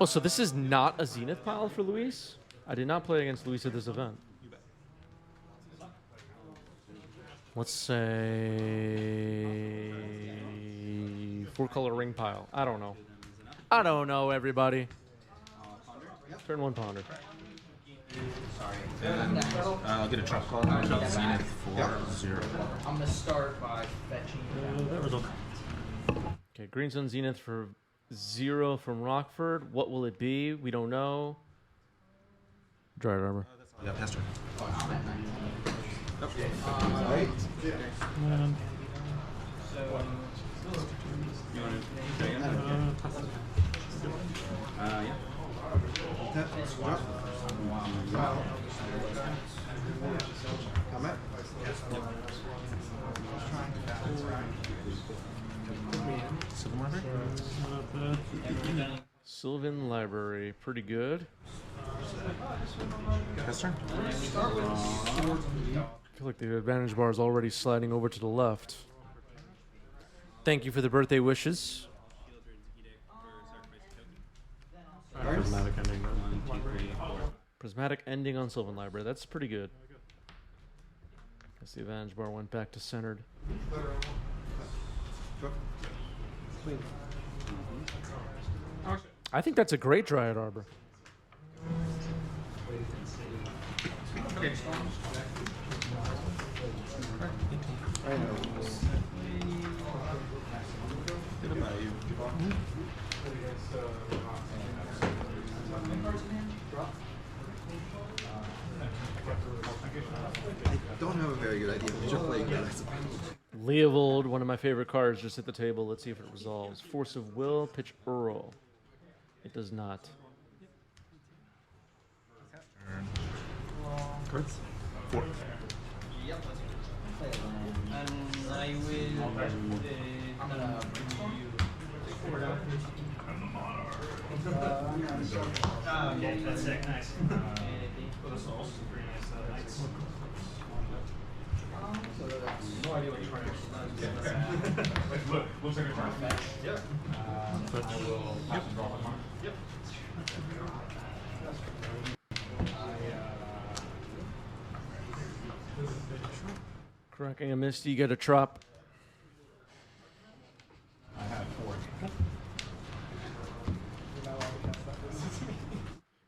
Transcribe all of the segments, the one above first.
Oh, so this is not a Zenith pile for Luis? I did not play against Luis at this event. Let's say 4-color ring pile. I don't know. I don't know, everybody. Turn 1 ponder. Sorry. I'll get a trap call. Zenith 4-0. I'm gonna start by fetching. That was okay. Okay, Greenstone Zenith for 0 from Rockford. What will it be? We don't know. Dry Arbor. Yeah, pass turn. I'm at 19. You want to say again? Yeah. Comment? Sylvan Library, pretty good. Pass turn. I feel like the advantage bar is already sliding over to the left. Thank you for the birthday wishes. Prismatic ending. Prismatic ending on Sylvan Library. That's pretty good. Guess the advantage bar went back to centered. I think that's a great Dryad Arbor. Okay. Good about you. I don't have a very good idea what you're playing that. Leovold, one of my favorite cards, just hit the table. Let's see if it resolves. Force of Will, pitch Earl. It does not. Cards? 4. Yep. And I will. I'm gonna bring you. Yeah, that's sick. Nice. No idea what you're trying to Looks like a turn. Yep. I will pass and draw my card. Yep. Cracking a Misty, you get a Trop. I have 4.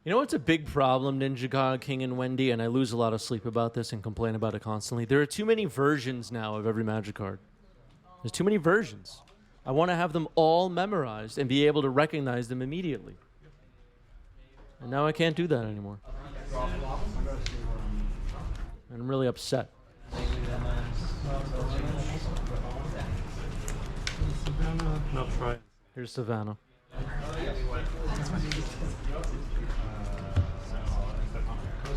You know what's a big problem, Ninja God, King, and Wendy, and I lose a lot of sleep about this and complain about it constantly. There are too many versions now of every Magic card. There's too many versions. I want to have them all memorized and be able to recognize them immediately. And now I can't do that anymore. And I'm really upset. Savannah? No, try. Here's Savannah.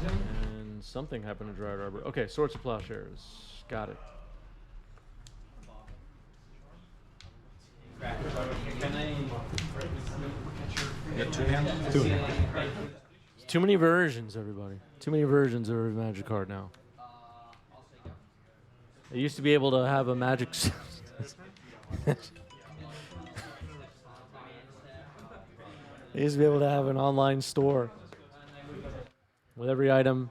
And something happened to Dryad Arbor. Okay, Swords of Plowshares. Got it. Too many versions, everybody. Too many versions of every Magic card now. I used to be able to have a Magic... I used to be able to have an online store with every item.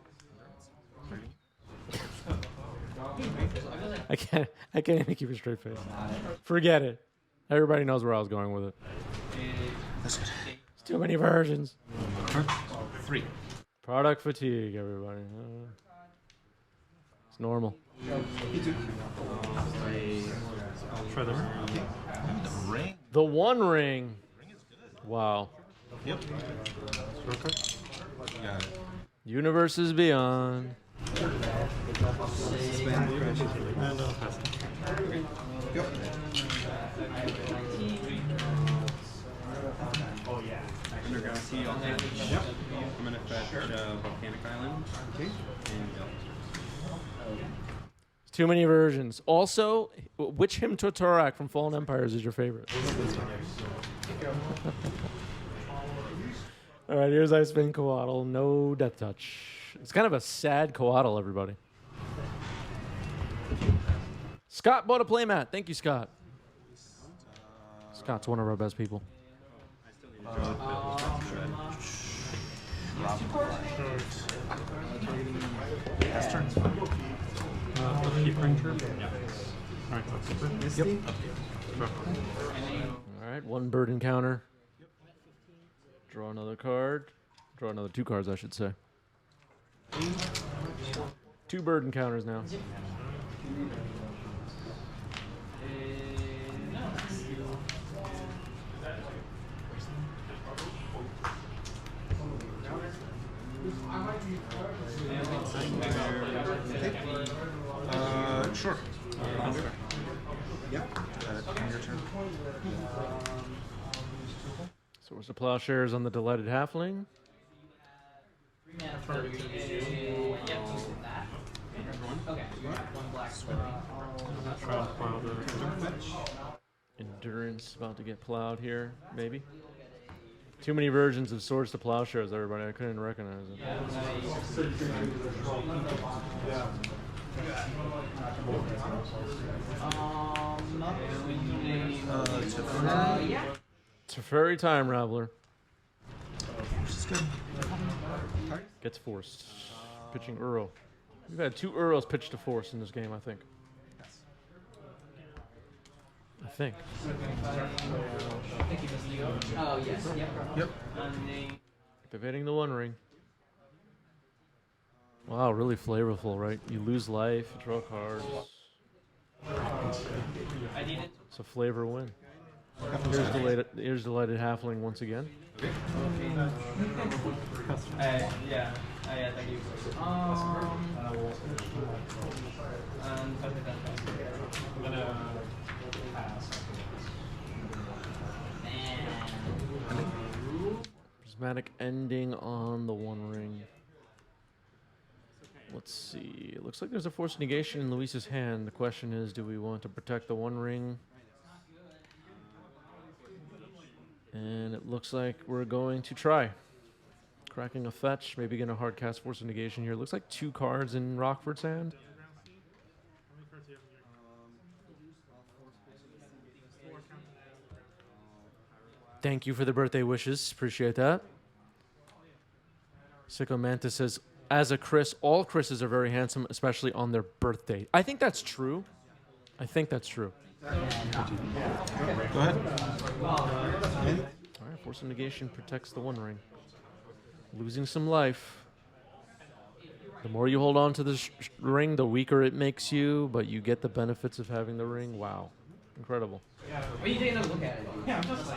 I can't even keep a straight face. Forget it. Everybody knows where I was going with it. That's good. It's too many versions. 3. Product fatigue, everybody. It's normal. Try the ring. The ring. The One Ring. Wow. Yep. Okay. Got it. Universes Beyond. And pass. Yep. Underground Sea on damage. Yep. I'm gonna fetch Volcanic Island. Okay. Too many versions. Also, which Hymn to Torak from Fallen Empires is your favorite? All right, here's Iceman Coatl. No Death Touch. It's kind of a sad Coatl, everybody. Scott bought a playmat. Thank you, Scott. Scott's one of our best people. Rob. Pass turn. Keep printer. Yeah. Alright, that's super. Misty? Draw. All right, one bird encounter. Draw another card. Draw another 2 cards, I should say. 2 bird encounters now. Sure. Yep. Your turn. Source of Plowshares on the Delighted Halfling. Mana for that. Okay. One black. Try and plow the Endurance about to get plowed here, maybe. Too many versions of Swords to Plowshares, everybody. I couldn't recognize it. Yeah. Teferi Time Raveler. Which is good. Gets forced. Pitching Uro. We've had 2 Uros pitched to force in this game, I think. I think. Oh, yes. Yep. Yep. Activating the One Ring. Wow, really flavorful, right? You lose life, you draw cards. It's a flavor win. Here's Delighted Halfling once again. Yeah. Thank you. I'm gonna pass. Prismatic Ending on the One Ring. Let's see. It looks like there's a forced negation in Luis's hand. The question is, do we want to protect the One Ring? And it looks like we're going to try. Cracking a fetch, maybe getting a hard cast force of negation here. Looks like 2 cards in Rockford's hand. Thank you for the birthday wishes. Appreciate that. Sicko Mantis says, as a Chris, all Chris's are very handsome, especially on their birthday. I think that's true. I think that's true. Go ahead. All right, force of negation protects the One Ring. Losing some life. The more you hold on to this ring, the weaker it makes you, but you get the benefits of having the ring. Wow. Incredible. Are you taking a look at it? Yeah, I'm just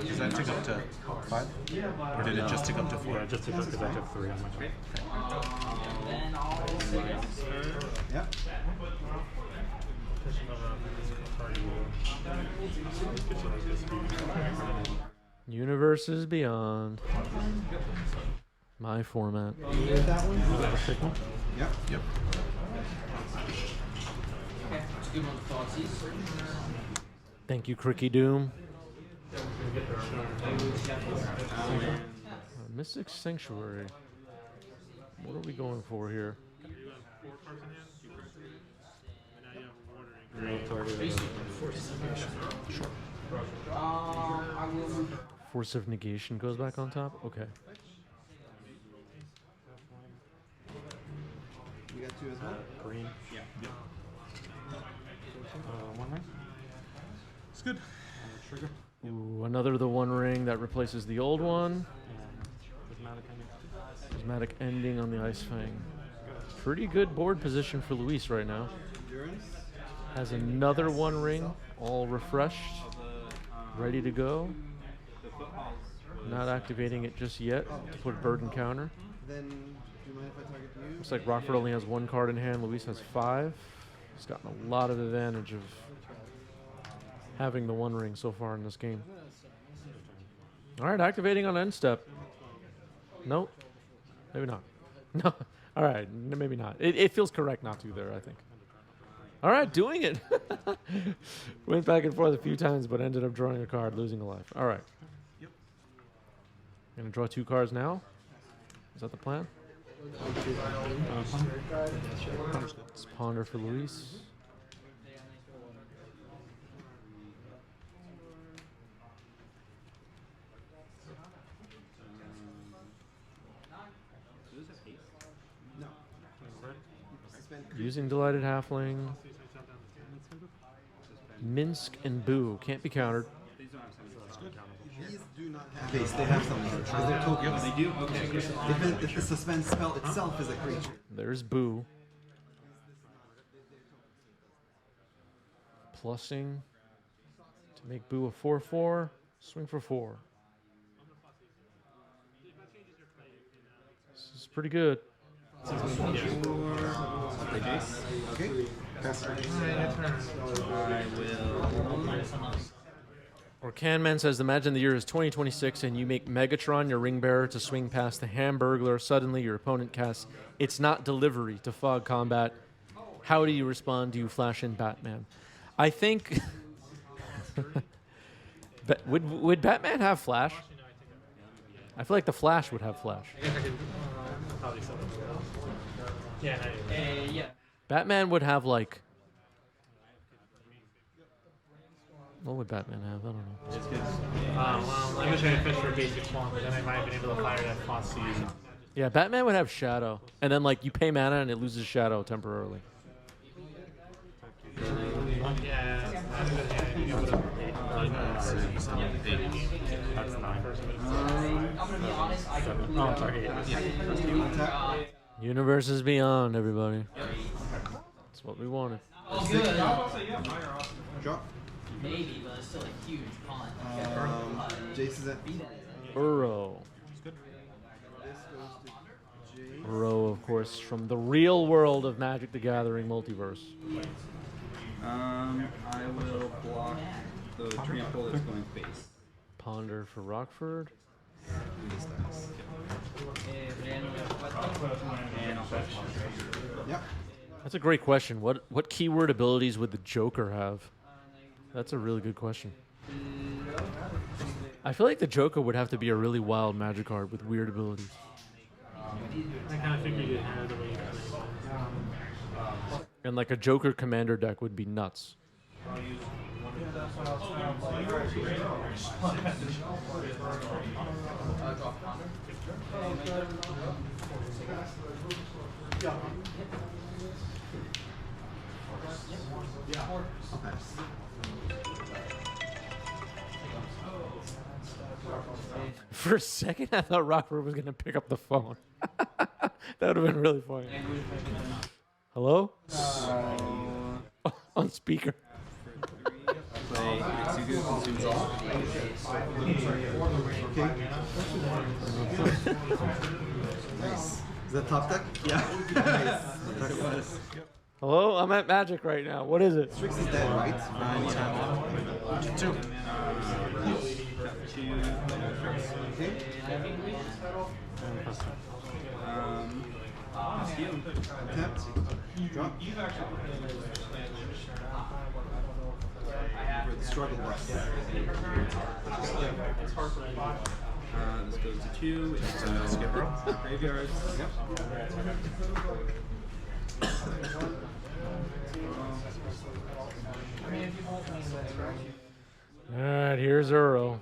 Does that tick up to 5? Or did it just tick up to 4? Yeah, just to because I took 3 on my turn. Then I'll Yep. Universes Beyond. My format. You with that one? Yep. Yep. Okay, let's do one thoughtsies. Thank you, Cricky Doom. Mystic Sanctuary. What are we going for here? I will. Force of Negation goes back on top? Okay. You got 2 as well? Green. Yeah. 1 ring. It's good. Trigger. Ooh, another the One Ring that replaces the old one. Prismatic ending. Prismatic Ending on the Ice Fang. Pretty good board position for Luis right now. Endurance? Has another One Ring, all refreshed, ready to go. Not activating it just yet to put bird encounter. Then, do you mind if I target you? Looks like Rockford only has 1 card in hand. Luis has 5. He's gotten a lot of advantage of having the One Ring so far in this game. All right, activating on end step. Nope. Maybe not. No. All right, maybe not. It feels correct not to there, I think. All right, doing it. Went back and forth a few times, but ended up drawing a card, losing a life. All right. Yep. Gonna draw 2 cards now. Is that the plan? Let's ponder for Luis. Using Delighted Halfling. Minsk and Boo. Can't be countered. These don't have something. These do not have base. They have something because they're tokens. They do? Okay. If the suspend spell itself is a creature. There's Boo. Plussing to make Boo a 4/4. Swing for 4. This is pretty good. Okay. Pass turn. I will. Or Canman says, imagine the year is 2026 and you make Megatron your ring bearer to swing past the Hamburglar. Suddenly your opponent casts It's Not Delivery to fog combat. How do you respond? Do you flash in Batman? I think... would Batman have Flash? I feel like the Flash would have Flash. I guess I could probably sell it. Yeah, Yeah. Batman would have like... What would Batman have? I don't know. well, I wish I had fished for a basic spawn, but then I might have been able to fire that Fosse. Yeah, Batman would have Shadow. And then like you pay mana and it loses Shadow temporarily. Yeah, that's 9. I'm gonna be honest, I completely Oh, I'm sorry. Universes beyond, everybody. That's what we wanted. Oh, good. Drop. Maybe, but it's still a huge punt. Jace is at Uro. Uro, of course, from the real world of Magic the Gathering multiverse. I will block the trample that's going face. Ponder for Rockford. And I'll fetch. Yep. That's a great question. What keyword abilities would the Joker have? That's a really good question. I feel like the Joker would have to be a really wild Magic card with weird abilities. I kind of figured it had the way. And like a Joker commander deck would be nuts. I'll pass. For a second, I thought Rockford was going to pick up the phone. That would have been really funny. Hello? On speaker. Play Mitsugu, consumes all. Okay. Nice. Is that top deck? Yeah. Nice. Hello? I'm at Magic right now. What is it? Strix is dead, right? Two. Okay. Tap. Drop. For the struggle bus. This goes to 2. It's graveyards. All right, here's Uro.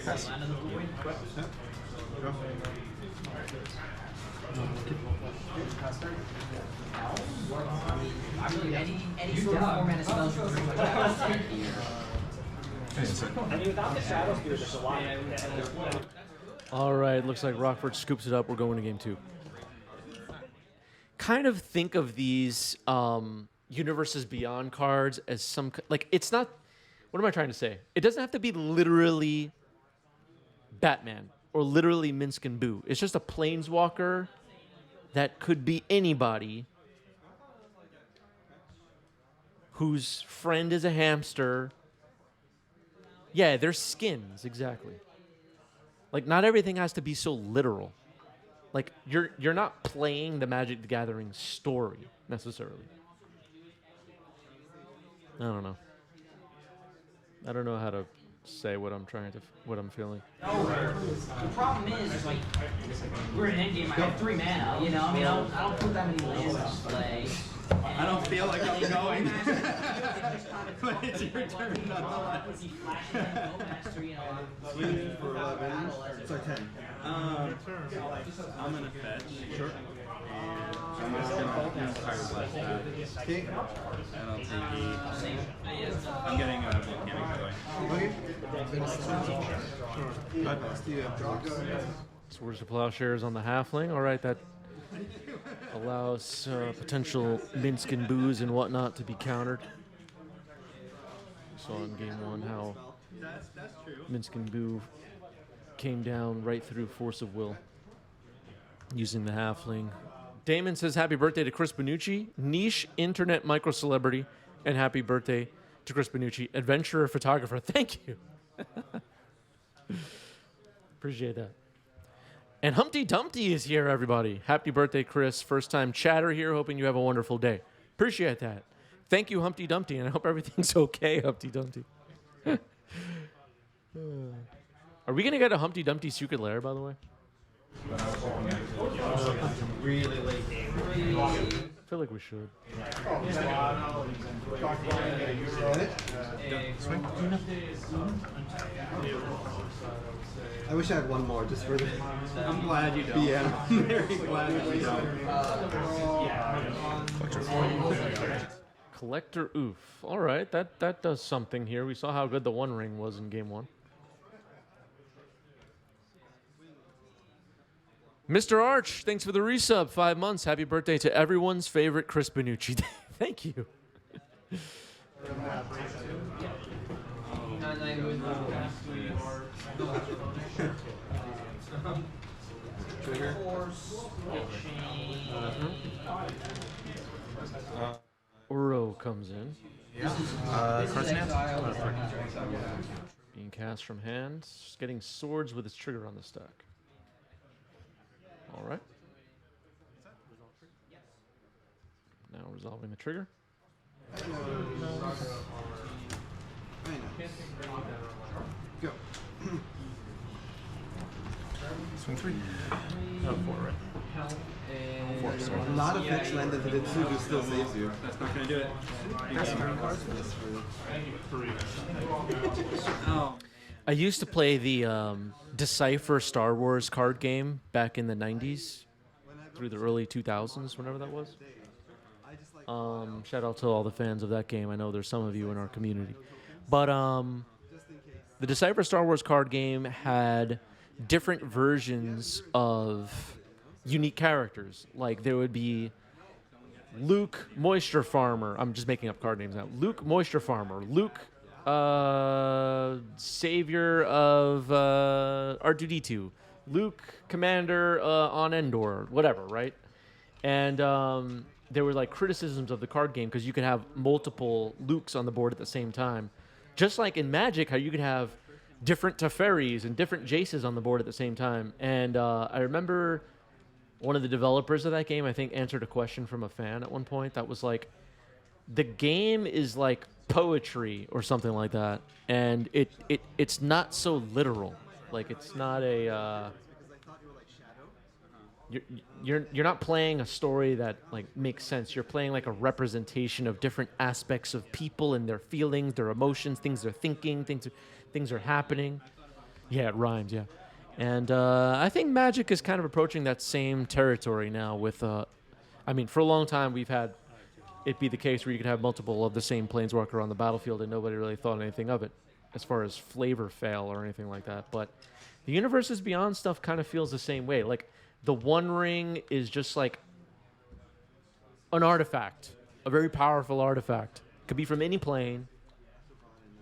Pass. Yep. Drop. I really, any sort of 4-mana spells you bring here. I mean, without the Shadow Spear, there's a lot. All right, looks like Rockford scoops it up. We're going to game 2. Kind of think of these Universes Beyond cards as some... Like, it's not... What am I trying to say? It doesn't have to be literally Batman or literally Minsk and Boo. It's just a Planeswalker that could be anybody whose friend is a hamster. Yeah, they're skins, exactly. Like, not everything has to be so literal. Like, you're not playing the Magic the Gathering story, necessarily. I don't know. I don't know how to say what I'm feeling. No, the problem is like, we're in endgame, I have 3 mana, you know? I mean, I don't put that many lands on play. I don't feel like I'm going. But it's your turn nonetheless. Sorry, 10. I'm gonna fetch. Sure. And I'm just gonna blast that. Okay. And I'll take I'm getting a volcanic going. Okay. Let's do Swords to Plowshares on the halfling. All right, that allows potential Minsk and booze and whatnot to be countered. We saw in game one how That's true. Minsk and Boo came down right through force of will using the halfling. Damon says happy birthday to Chris Benucci, niche internet micro celebrity, and happy birthday to Chris Benucci, adventurer photographer. Thank you. Appreciate that. And Humpty Dumpty is here, everybody. Happy birthday, Chris. First time chatter here. Hoping you have a wonderful day. Appreciate that. Thank you, Humpty Dumpty, and I hope everything's okay, Humpty Dumpty. Are we going to get a Humpty Dumpty secret lair, by the way? Really late game. I feel like we should. I wish I had one more just for the. I'm glad you don't. Yeah. I'm very glad that you don't. Collector Oof. All right, that does something here. We saw how good the One Ring was in game one. Mr. Arch, thanks for the resub. 5 months. Happy birthday to everyone's favorite Chris Benucci. Thank you. Trigger. Uro comes in. Cards in hand? Being cast from hand. Just getting swords with his trigger on the stack. All right. Now resolving the trigger. Go. Swing 3. Oh, 4, right? A lot of fetch land that it too still saves you. That's not gonna do it. That's turn cards for this. Oh. I used to play the Decipher Star Wars card game back in the 90s through the early 2000s, whenever that was. Shout out to all the fans of that game. I know there's some of you in our community. But the Decipher Star Wars card game had different versions of unique characters. Like there would be Luke Moisture Farmer. I'm just making up card names now. Luke Moisture Farmer. Luke Savior of R2D2. Luke Commander on Endor. Whatever, right? And there were like criticisms of the card game because you could have multiple Lukes on the board at the same time. Just like in Magic, how you could have different Teferis and different Jaces on the board at the same time. And I remember one of the developers of that game, I think, answered a question from a fan at one point that was like, the game is like poetry or something like that. And it's not so literal. Like, it's not a... You're not playing a story that like makes sense. You're playing like a representation of different aspects of people and their feelings, their emotions, things they're thinking, things are happening. Yeah, it rhymes. Yeah, and I think Magic is kind of approaching that same territory now. With, I mean, for a long time we've had it be the case where you could have multiple of the same planeswalker on the battlefield and nobody really thought anything of it, as far as flavor fail or anything like that. But the Universes Beyond stuff kind of feels the same way. Like, the One Ring is just like an artifact, a very powerful artifact. Could be from any plane,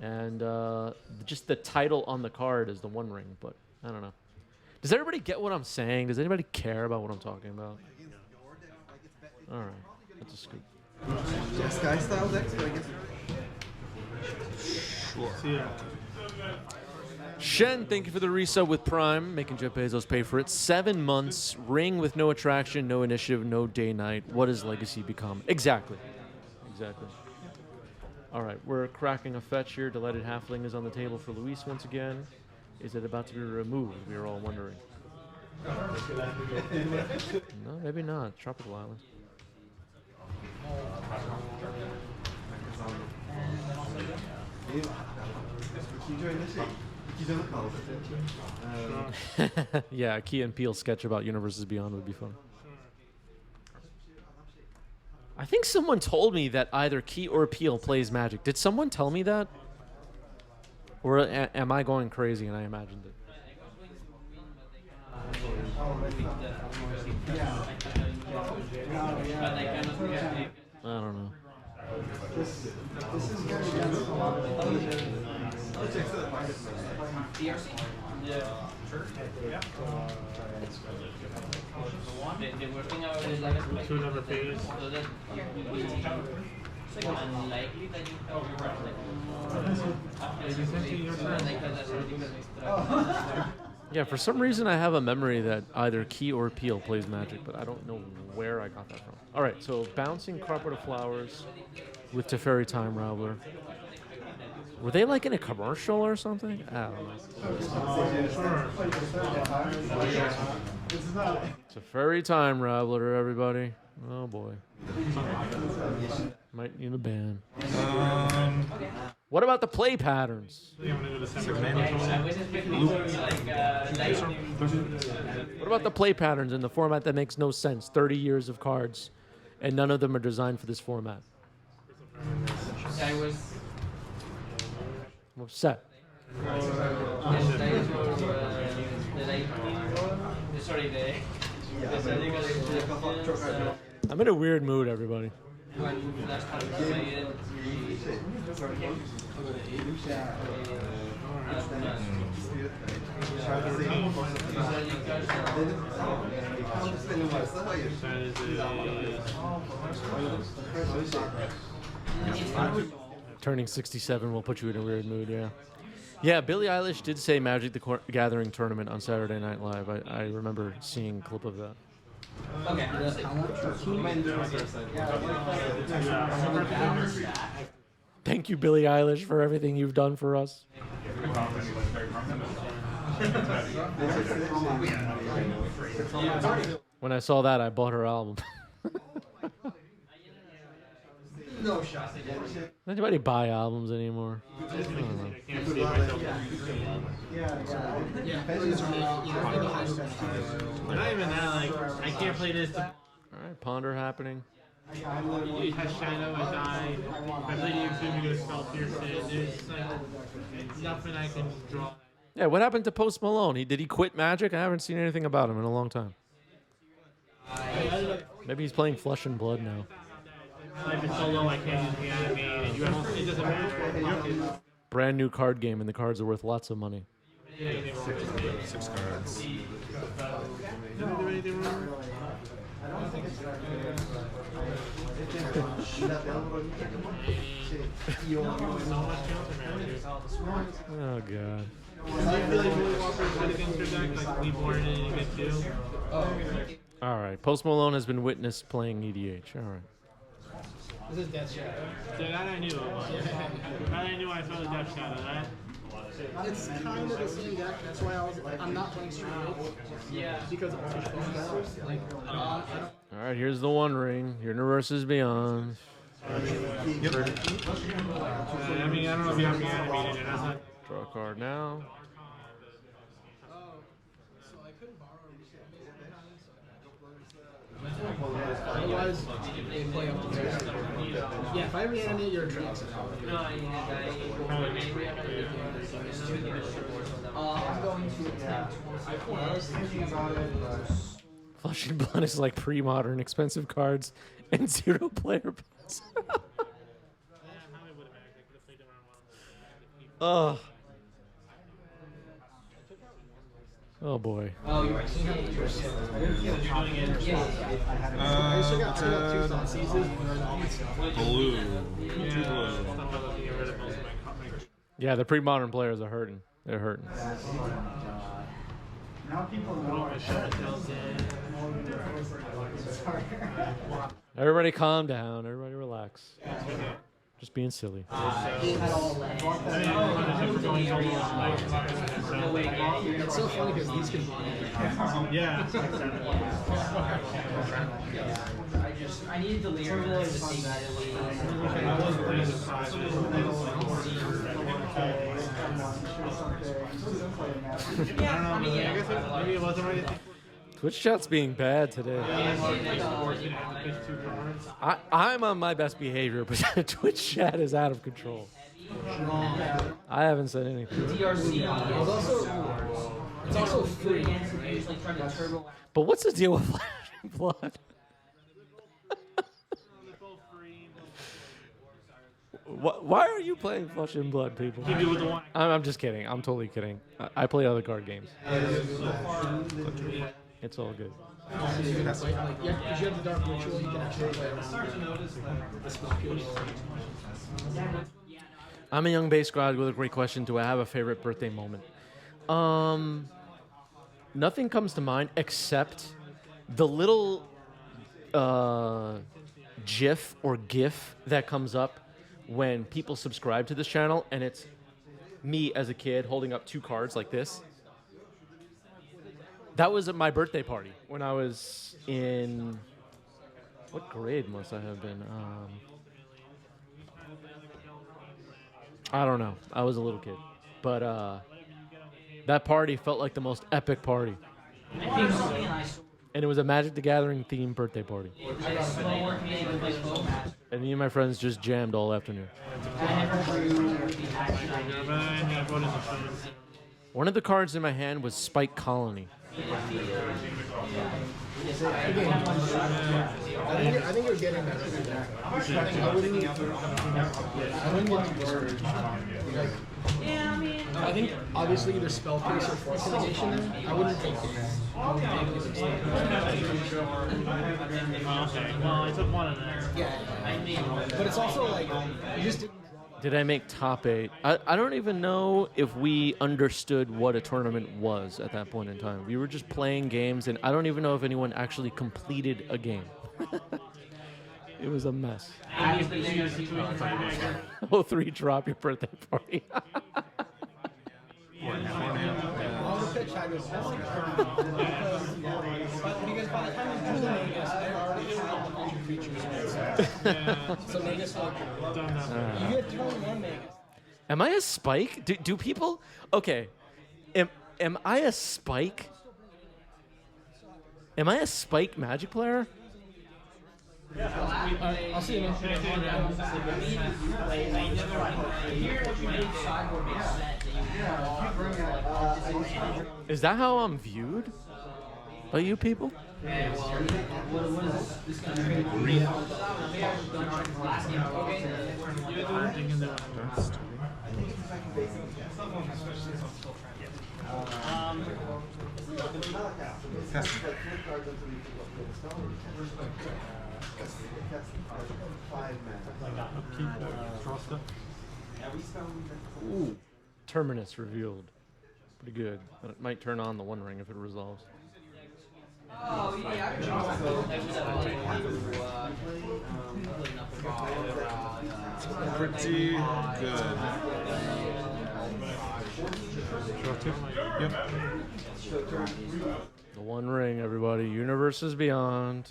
and just the title on the card is the One Ring. But I don't know. Does everybody get what I'm saying? Does anybody care about what I'm talking about? All right, that's a scoop. Yeah, Sky style decks, but I guess. Yeah. Shen, thank you for the resub with Prime, making Jeff Bezos pay for it. 7 months, ring with no attraction, no initiative, no day-night. What does Legacy become? Exactly. All right, we're cracking a fetch here. Delighted Halfling is on the table for Luis once again. Is it about to be removed? We are all wondering. No, maybe not. Tropical Island. Yeah, a Key and Peele sketch about Universes Beyond would be fun. I think someone told me that either Key or Peele plays Magic. Did someone tell me that? Or am I going crazy and I imagined it? I don't know. The working hour is like a Two number pages. so that it's like unlikely that you have Yeah, for some reason I have a memory that either Key or Peele plays Magic, but I don't know where I got that from. All right, so Bouncing Carpet of Flowers with Teferi Time Raveler. Were they like in a commercial or something? I don't know. Teferi Time Raveler, everybody. Oh boy. Might need a ban. What about the play patterns? What about the play patterns in the format that makes no sense? 30 years of cards, and none of them are designed for this format. I was I'm upset. I'm in a weird mood, everybody. Turning 67 will put you in a weird mood, yeah. Yeah, Billie Eilish did say Magic the Gathering tournament on Saturday Night Live. I remember seeing a clip of that. okay. Thank you, Billie Eilish, for everything you've done for us. When I saw that, I bought her album. No shot. Does anybody buy albums anymore? I don't know. Not even that, like, I can't play this. All right, Ponder happening. It has Shadow, I die. I play the Exhibit, go Spell Pierce it. There's like nothing I can draw. Yeah, what happened to Post Malone? Did he quit Magic? I haven't seen anything about him in a long time. Maybe he's playing Flesh and Blood now. Like it's so low, I can't use the enemy, and you have, it doesn't matter. Brand new card game, and the cards are worth lots of money. Six cards. Did I do anything wrong? Oh god. I feel like Willie Walker is good against your deck, like we born it and you get two. All right, Post Malone has been witnessed playing EDH. All right. This is Death Shadow. So that I knew about. That I knew I saw the Death Shadow. That. It's kind of the same deck. That's why I'm not playing Street Raid. Yeah. Because of like, I don't. All right, here's the One Ring. Universes Beyond. I mean, I don't know if you have me animated or not. Draw a card now. So I couldn't borrow otherwise, they play up to yeah, if I reanimate your tricks. I'm going to attempt. Flesh and Blood is like pre-modern, expensive cards, and 0 player points. Oh. Oh boy. Oh, you're right. I still got two thoughts. Blue. Yeah, the pre-modern players are hurting. They're hurting. Now people know I should. Everybody calm down. Everybody relax. Just being silly. It's so funny because these can. Yeah. I needed delirium to see that it I was playing the 5. Yeah, I mean, I guess maybe it wasn't ready. Twitch chat's being bad today. I'm on my best behavior, but Twitch chat is out of control. I haven't said anything. DRC. It's also free. But what's the deal with Flash and Blood? Why are you playing Flesh and Blood, people? I'm just kidding. I'm totally kidding. I play other card games. It's all good. Because you have the Dark Ritual, you can actually play around the spell pierce. I'm a young base squad with a great question. Do I have a favorite birthday moment? Nothing comes to mind except the little GIF or GIF that comes up when people subscribe to this channel, and it's me as a kid holding up 2 cards like this. That was at my birthday party when I was in... What grade must I have been? I don't know. I was a little kid. But that party felt like the most epic party. And it was a Magic the Gathering themed birthday party. And me and my friends just jammed all afternoon. One of the cards in my hand was Spike Colony. I think you're getting better with that. I wouldn't get too discouraged. Yeah, I mean. I think obviously either spell pierce or force negation there. I wouldn't take these. Okay, well, I took one of them. Yeah. But it's also like, you just didn't draw. Did I make top 8? I don't even know if we understood what a tournament was at that point in time. We were just playing games, and I don't even know if anyone actually completed a game. It was a mess. 03, drop your birthday party. On the pitch, I was because by the time you do the Magus, they already have a bunch of creatures. So Magus, you get turn 1 Magus. Am I a Spike? Do people... Okay. Am I a Spike? Am I a Spike Magic player? I'll see you in Is that how I'm viewed by you people? Ooh, Terminus revealed. Pretty good. But it might turn on the One Ring if it resolves. Oh, yeah, Pretty good. Yep. The One Ring, everybody. Universes Beyond.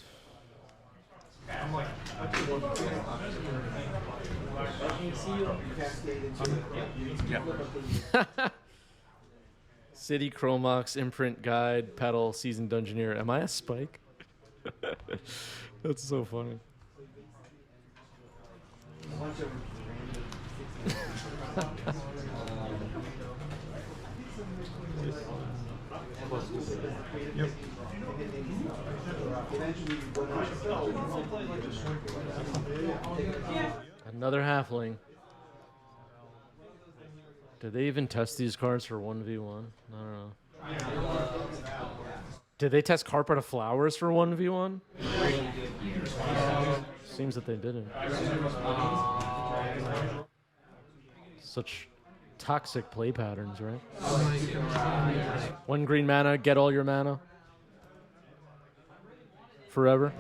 City Chromox Imprint Guide Pedal Seasoned Dungeoneer. Am I a Spike? That's so funny. Yep. Another halfling. Did they even test these cards for 1v1? I don't know. Did they test Carpet of Flowers for 1v1? Seems that they didn't. Such toxic play patterns, right? 1 green mana, get all your mana. Forever.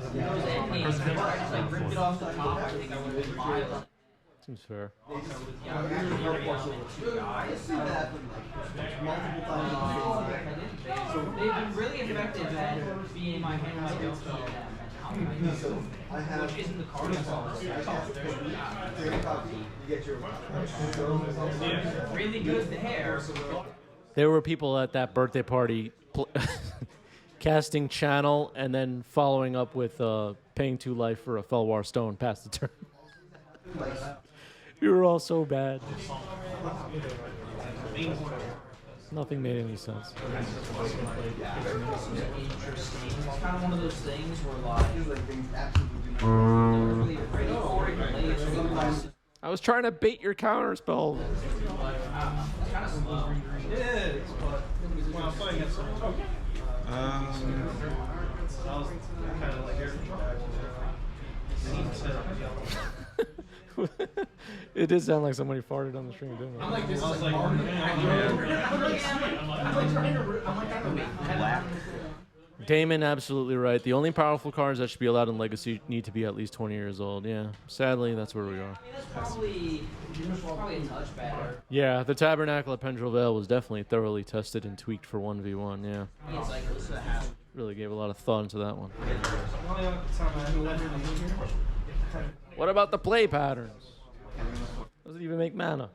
Seems fair. They've been really effective at being my hand. Which isn't the card it's all. Really good hair. There were people at that birthday party casting channel and then following up with paying 2 life for a Felwar Stone past the turn. We were all so bad. Nothing made any sense. Interesting. It's kind of one of those things where like really ready for it, and late, so I was trying to bait your counter spell. It did sound like somebody farted on the stream, didn't it? I'm like, this is like, Damon, absolutely right. The only powerful cards that should be allowed in Legacy need to be at least 20 years old. Yeah, sadly, that's where we are. that's probably a touch better. Yeah, the Tabernacle at Pendrell Vale was definitely thoroughly tested and tweaked for 1v1, yeah. It's like this is a half. Really gave a lot of thought into that one. What about the play patterns? Doesn't even make mana.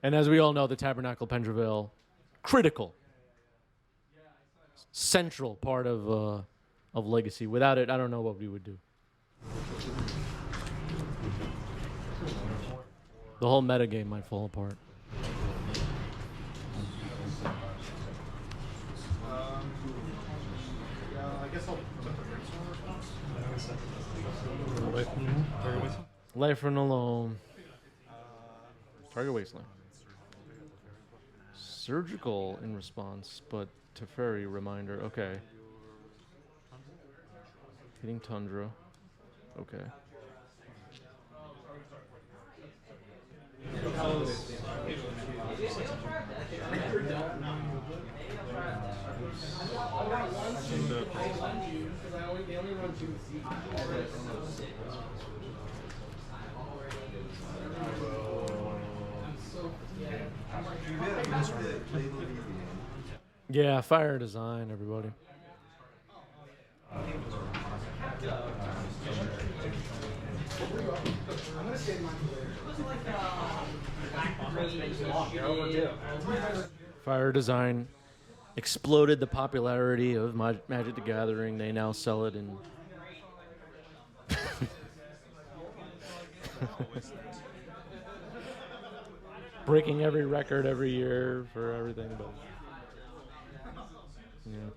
And as we all know, the Tabernacle Pendrell Vale, critical, central part of Legacy. Without it, I don't know what we would do. The whole metagame might fall apart. I guess I'll put the brainstorm. Life from alone. Target Wasteland. Surgical in response, but Teferi reminder. Okay. Hitting Tundra. Okay. Yeah, fire design, everybody. Fire design exploded the popularity of Magic the Gathering. They now sell it in breaking every record every year for everything, but yeah.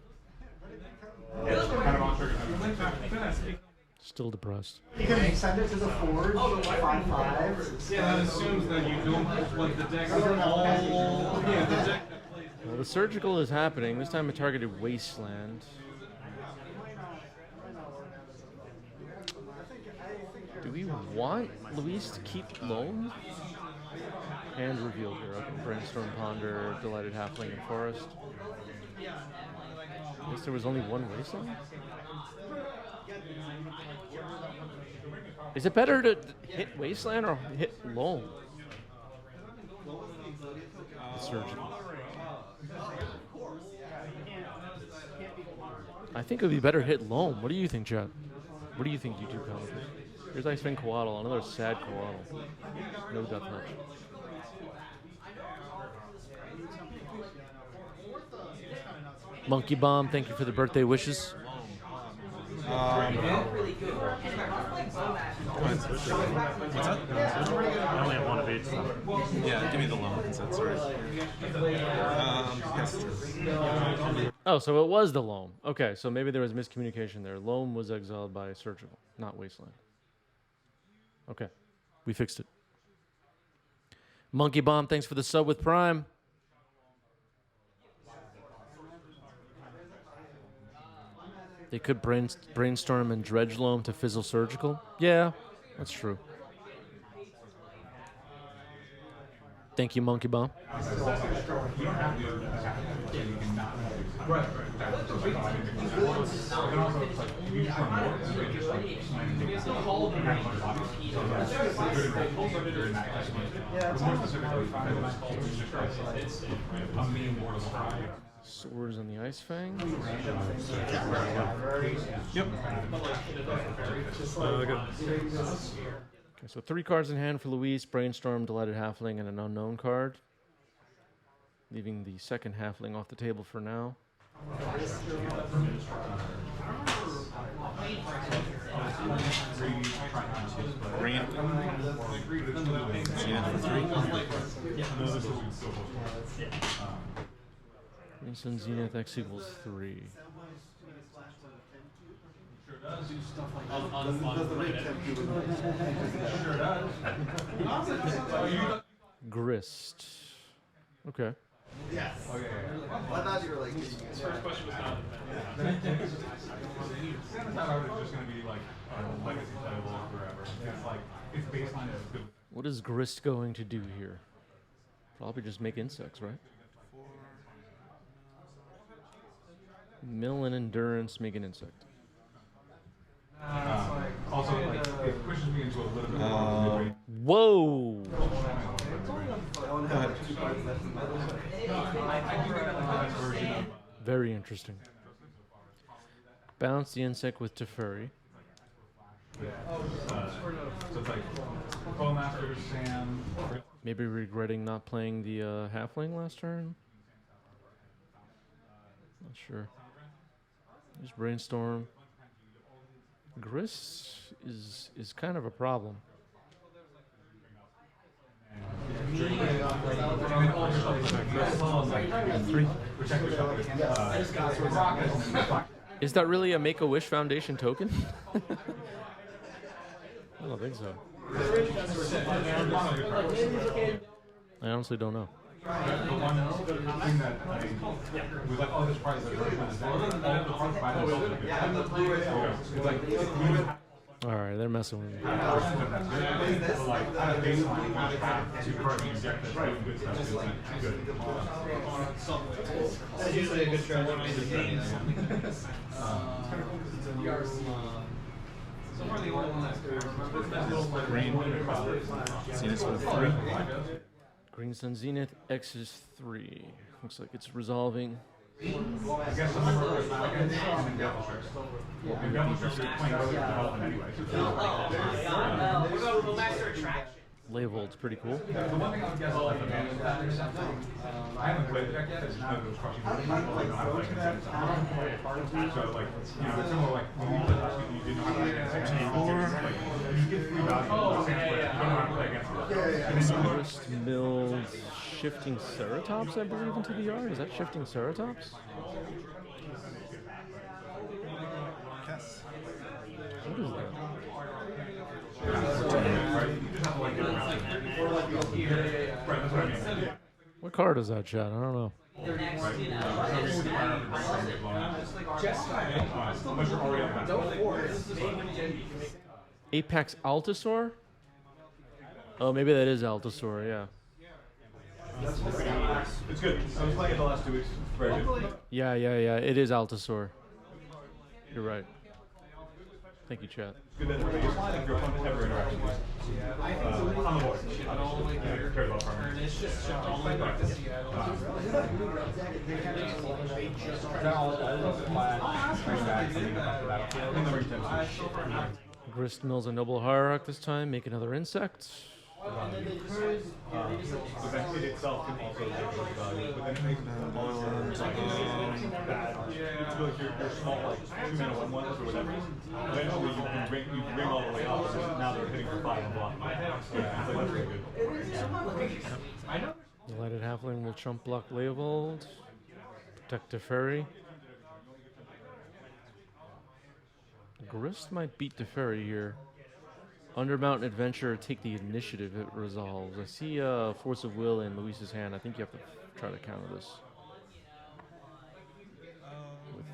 Still depressed. You can send it to the forge, 5/5. Yeah, that assumes that you don't want the deck all. Yeah, the deck that plays. Well, the surgical is happening. This time a targeted Wasteland. Do we want Luis to keep Loam? Hand revealed here. Okay, Brainstorm Ponder, Delighted Halfling and Forest. I guess there was only one Wasteland? Is it better to hit Wasteland or hit Loam? Surgical. I think it would be better to hit Loam. What do you think, Chad? What do you think, YouTube commentators? Here's Ice Spin Coatl, another sad Coatl. No death match. Monkey Bomb, thank you for the birthday wishes. What's that? I only have one of each. Yeah, give me the loan. That's right. Yes. Oh, so it was the Loam. Okay, so maybe there was miscommunication there. Loam was exiled by Surgical, not Wasteland. Okay, we fixed it. Monkey Bomb, thanks for the sub with Prime. They could brainstorm and dredge Loam to fizzle Surgical. Yeah, that's true. Thank you, Monkey Bomb. Swords on the Ice Fang. Yep. Good. Okay, so 3 cards in hand for Luis, Brainstorm, Delighted Halfling, and an unknown card. Leaving the second Halfling off the table for now. Green. Zenith for 3. Green Zenith X equals 3. Grist. Okay. Yes. Okay. I thought you were like. His first question was not. Just going to be like legacy playable forever. It's like it's based on it. What is Grist going to do here? Probably just make insects, right? Mill and Endurance, make an insect. Also, like, it pushes me into a little bit more. Whoa! Very interesting. Bounce the insect with Teferi. So it's like Bowmaster, Sam. Maybe regretting not playing the halfling last turn. Not sure. Just Brainstorm. Grist is kind of a problem. Is that really a Make-A-Wish Foundation token? I don't think so. I honestly don't know. The one thing that was like, oh, this price is it's like All right, they're messing with me. That's usually a good strategy. Green. Zenith for 3. Green Sun Zenith X is 3. Looks like it's resolving. Levold's pretty cool. The one thing I would guess I haven't played the deck yet. It's just those crushing. So like, you know, it's similar like when we played last week, you didn't know how to play against it. Like, you get free value. You don't know how to play against it. Grist milled Shifting Ceratops, I believe, into the yard. Is that Shifting Ceratops? Yes. What is that? What card is that, Chad? I don't know. Apex Altasaur? Oh, maybe that is Altasaur, yeah. It's good. I was playing it the last 2 weeks. Very good. Yeah. It is Altasaur. You're right. Thank you, chat. Good that everybody if your opponent ever interacts with you. On the board. Cares about farming. Grist mills a Noble Hierarch this time. Make another insect. The it itself can also take value, but then it makes like bad. It's like your small like 2-mana 1/1s or whatever. Eventually you can bring all the way up. So now they're hitting for 5 and block. Yeah, it's like that's really good. Delighted Halfling will chump block Leovold. Protect Teferi. Grist might beat Teferi here. Under Mountain Adventure, take the initiative, it resolves. I see Force of Will in Luis's hand. I think you have to try to counter this. With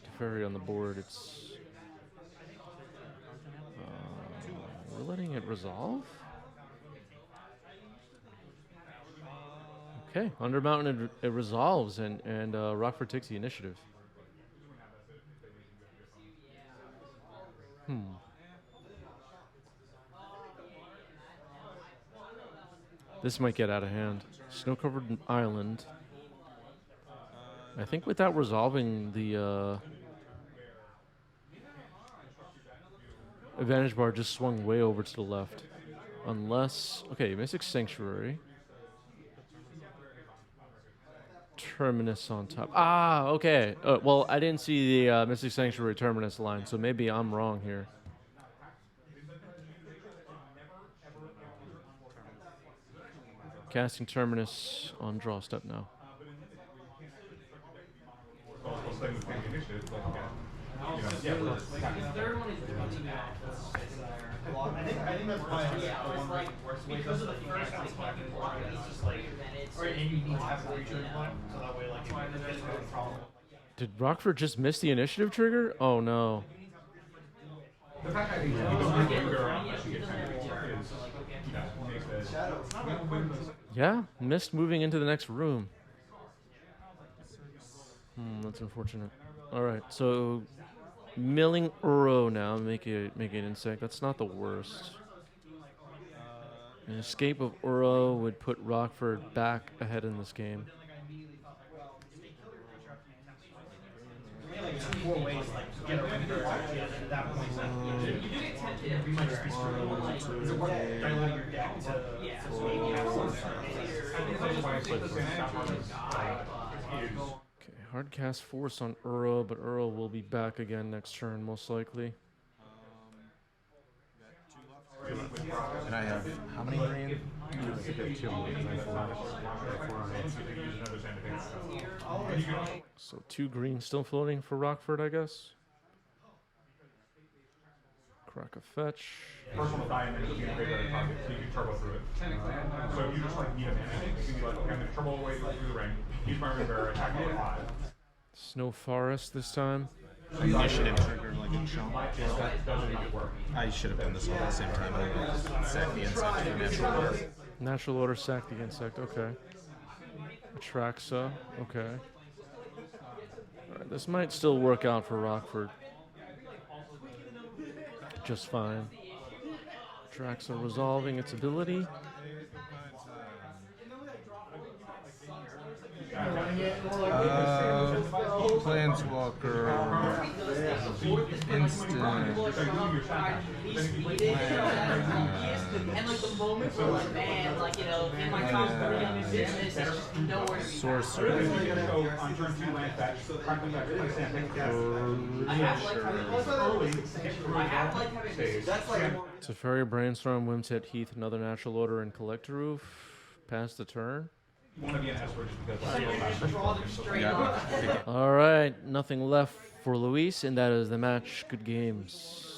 Teferi on the board, it's... we're letting it resolve? Okay, Under Mountain it resolves, and Rockford takes the initiative. This might get out of hand. Snow-covered island. I think without resolving the advantage bar just swung way over to the left. Unless... Okay, Mystic Sanctuary. Terminus on top. Ah, okay. Well, I didn't see the Mystic Sanctuary Terminus line, so maybe I'm wrong here. Casting Terminus on draw step now. I think that's why because of the first one, it's just like, and you need to have a return point, so that way, like, if you get a problem. Did Rockford just miss the initiative trigger? Oh no. The fact I think Yeah, missed moving into the next room. That's unfortunate. All right, so milling Uro now, make it an insect. That's not the worst. An escape of Uro would put Rockford back ahead in this game. Four ways, like, to get a render at that point. You do get tempted, we might just be screwed. Is it worth diluting your deck to maybe have some Okay, hard cast Force on Uro, but Uro will be back again next turn, most likely. And I have how many green? So 2 green still floating for Rockford, I guess. Crack a fetch. first one to die and then it'll be in favor of the target, so you can turbo through it. So if you just like need a mana, you can be like, okay, I'm gonna turbo away through the ring, use my river, attack at 5. Snow Forest this time. Initiative trigger like a chunk. Doesn't not work. I should have done this all at the same time. I sack the insect for natural order. Natural order, sack the insect, okay. Atraxa, okay. Alright, this might still work out for Rockford. Just fine. Atraxa resolving its ability. Planeswalker. Instant. And like the moments where like, man, like, you know, in my top 3 on this business, it's just nowhere to be found. Sorcerer. On turn 2 land fetch, crack the fetch, play sand, take I have like having that's like Teferi Brainstorm, Whimset, Heath, another natural order, and Collector Roof. Pass the turn. You want to be an escort just because All right, nothing left for Luis, and that is the match. Good games.